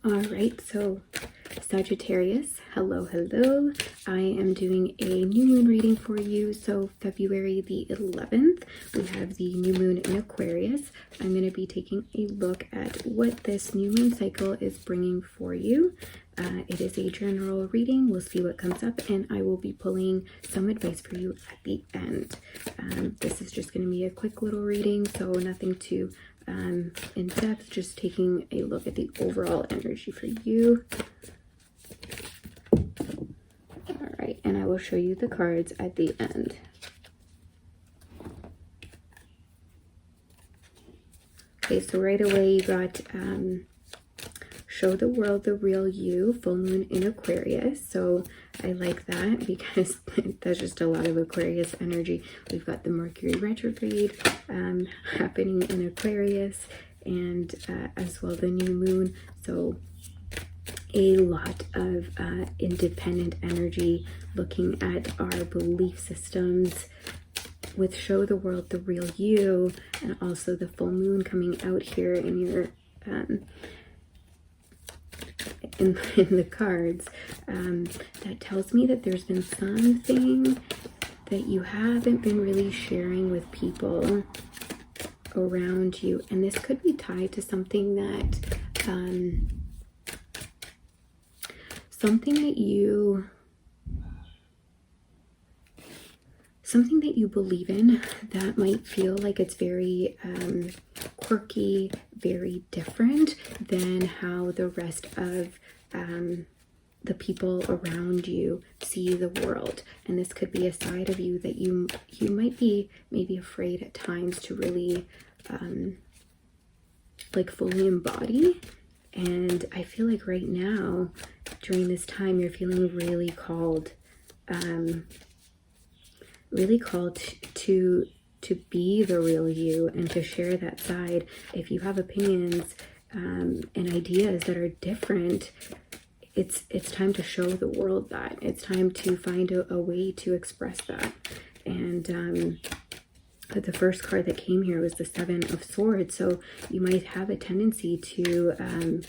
All right, so Sagittarius, hello, hello. I am doing a new moon reading for you. So February the 11th, we have the new moon in Aquarius. I'm going to be taking a look at what this new moon cycle is bringing for you. It is a general reading. We'll see what comes up, and I will be pulling some advice for you at the end. This is just going to be a quick little reading, so nothing too in depth, just taking a look at the overall energy for you. All right, and I will show you the cards at the end. Okay, so right away you got show the world the real you, full moon in Aquarius. So I like that because that's just a lot of Aquarius energy. We've got the Mercury retrograde happening in Aquarius, and as well the new moon. So a lot of independent energy, looking at our belief systems with show the world the real you, and also the full moon coming out here in your in the cards. That tells me that there's been something that you haven't been really sharing with people around you, and this could be tied to something that something that you believe in that might feel like it's very quirky, very different than how the rest of the people around you see the world. And this could be a side of you that you might be maybe afraid at times to really like fully embody. And I feel like right now during this time you're feeling really called to be the real you and to share that side. If you have opinions and ideas that are different, it's time to show the world that. It's time to find a way to express that. And the first card that came here was the Seven of Swords. So you might have a tendency to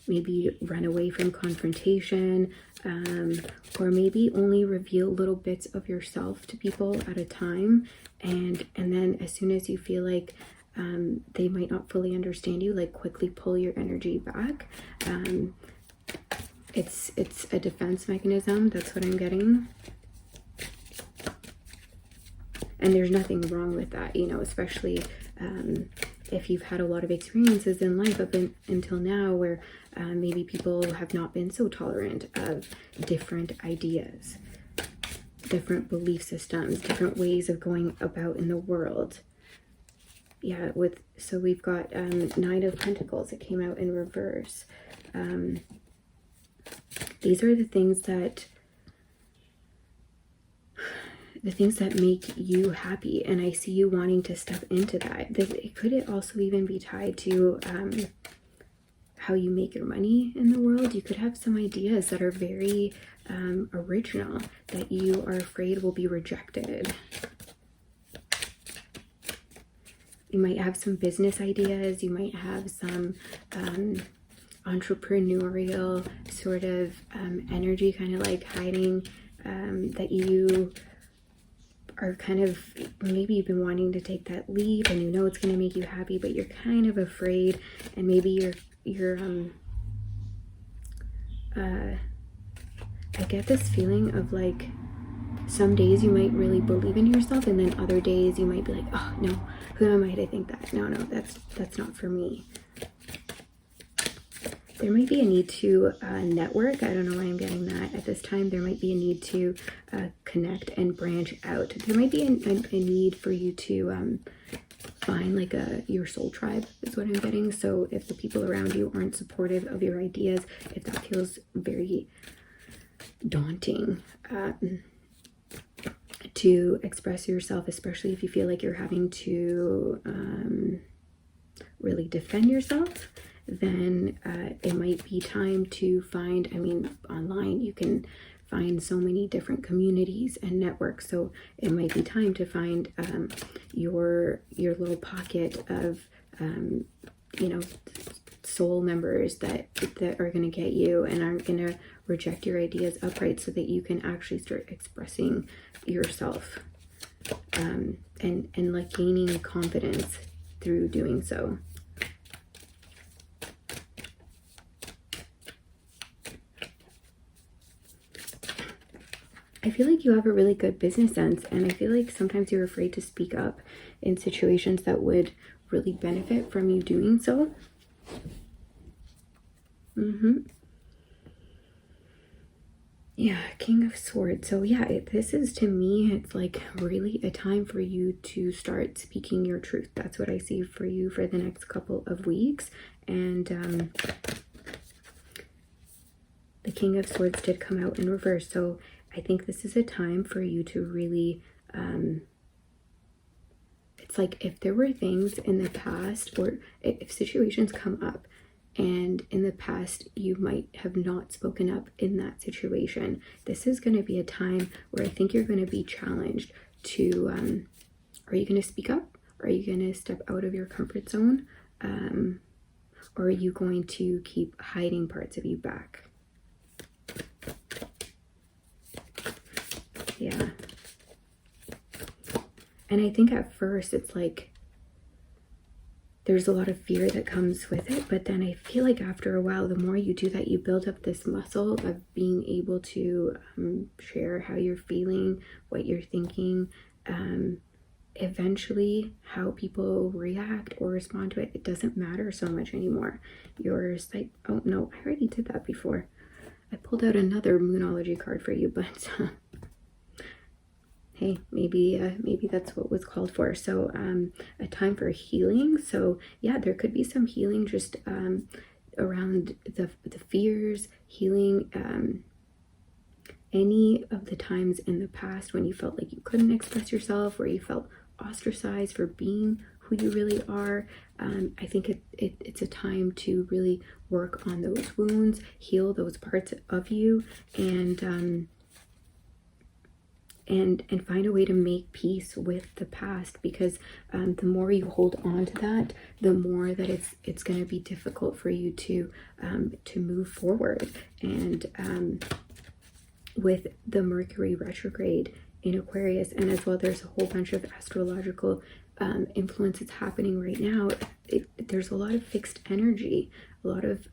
maybe run away from confrontation, or maybe only reveal little bits of yourself to people at a time, and then as soon as you feel like they might not fully understand you, like quickly pull your energy back. It's a defense mechanism. That's what I'm getting. And there's nothing wrong with that, you know, especially if you've had a lot of experiences in life up until now where maybe people have not been so tolerant of different ideas, different belief systems, different ways of going about in the world. Yeah, so we've got Nine of Pentacles. It came out in reverse. These are the things that make you happy, and I see you wanting to step into that. It could also even be tied to how you make your money in the world. You could have some ideas that are very original that you are afraid will be rejected. You might have some business ideas. You might have some entrepreneurial sort of energy kind of like hiding, that you are kind of, maybe you've been wanting to take that leap and you know it's going to make you happy, but you're kind of afraid. And maybe you're I get this feeling of like some days you might really believe in yourself, and then other days you might be like, oh no, who am I to think that? No, that's not for me. There might be a need to network. I don't know why I'm getting that at this time. There might be a need to connect and branch out. There might be a need for you to find like your soul tribe is what I'm getting. So if the people around you aren't supportive of your ideas, if that feels very daunting to express yourself, especially if you feel like you're having to really defend yourself, then it might be time to find, I mean, online you can find so many different communities and networks, so it might be time to find your little pocket of you know, soul members that are going to get you and aren't going to reject your ideas upright, so that you can actually start expressing yourself, and like gaining confidence through doing so. I feel like you have a really good business sense, and I feel like sometimes you're afraid to speak up in situations that would really benefit from you doing so. Yeah, King of Swords. So yeah, this is, to me, it's like really a time for you to start speaking your truth. That's what I see for you for the next couple of weeks. And the King of Swords did come out in reverse. So I think this is a time for you to really, it's like if there were things in the past, or if situations come up and in the past you might have not spoken up in that situation, this is going to be a time where I think you're going to be challenged to, are you going to speak up? Are you going to step out of your comfort zone? Or are you going to keep hiding parts of you back? Yeah. And I think at first it's like there's a lot of fear that comes with it, but then I feel like after a while, the more you do that, you build up this muscle of being able to share how you're feeling, what you're thinking. Eventually, how people react or respond to it, it doesn't matter so much anymore. You're like, oh no, I already did that before. I pulled out another Moonology card for you, but hey, maybe that's what was called for. So a time for healing. So yeah, there could be some healing just around the fears, healing any of the times in the past when you felt like you couldn't express yourself, or you felt ostracized for being who you really are. I think it's a time to really work on those wounds, heal those parts of you, and find a way to make peace with the past, because the more you hold on to that, the more that it's going to be difficult for you to move forward. And with the Mercury retrograde in Aquarius, and as well there's a whole bunch of astrological influences happening right now, there's a lot of fixed energy, a lot of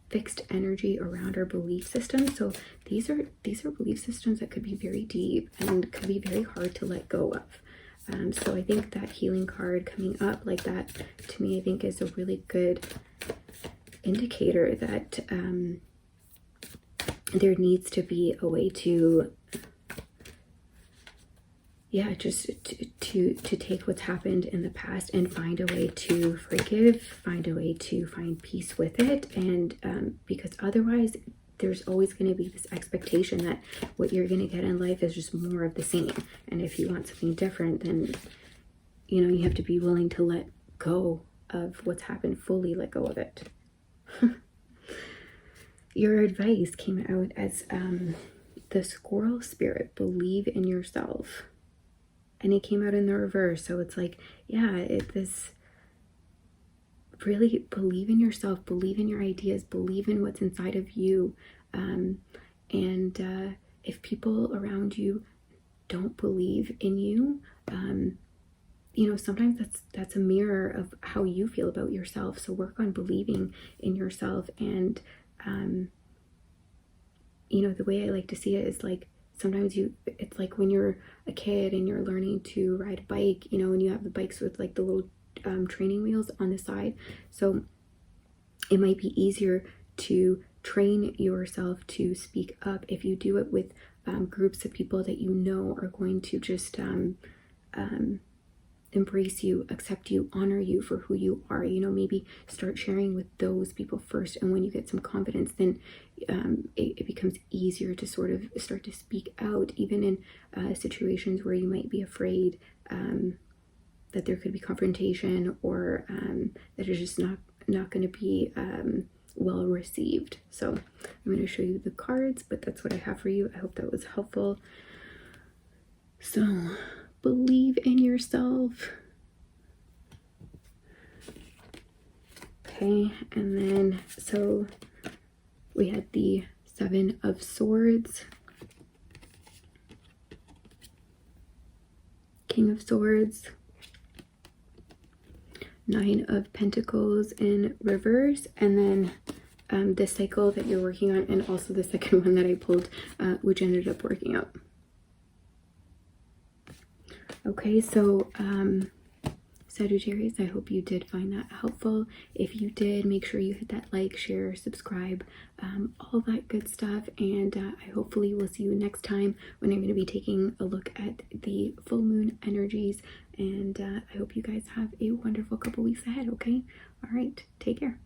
fixed energy around our belief systems. So these are belief systems that could be very deep and could be very hard to let go of. So I think that healing card coming up like that, to me, I think is a really good indicator that there needs to be a way to, yeah, just to take what's happened in the past and find a way to forgive, find a way to find peace with it. And because otherwise there's always going to be this expectation that what you're going to get in life is just more of the same. And if you want something different, then, you know, you have to be willing to let go of what's happened, fully let go of it. Your advice came out as the squirrel spirit, believe in yourself. And it came out in the reverse. So it's like, yeah, this really believe in yourself, believe in your ideas, believe in what's inside of you. And if people around you don't believe in you, you know, sometimes that's a mirror of how you feel about yourself. So work on believing in yourself. And you know, the way I like to see it is like, sometimes it's like when you're a kid and you're learning to ride a bike, you know, and you have the bikes with like the little training wheels on the side. So it might be easier to train yourself to speak up if you do it with groups of people that you know are going to just embrace you, accept you, honor you for who you are. You know, maybe start sharing with those people first, and when you get some confidence, then it becomes easier to sort of start to speak out, even in situations where you might be afraid that there could be confrontation, or that it's just not going to be well received. So I'm going to show you the cards, but that's what I have for you. I hope that was helpful. So believe in yourself. Okay, and then so we had the Seven of Swords, King of Swords, Nine of Pentacles in reverse, and then this cycle that you're working on, and also the second one that I pulled, which ended up working out. Okay, so Sagittarius, I hope you did find that helpful. If you did, make sure you hit that like, share, subscribe, all that good stuff. And I hopefully will see you next time when I'm going to be taking a look at the full moon energies. And I hope you guys have a wonderful couple weeks ahead, okay? All right, take care.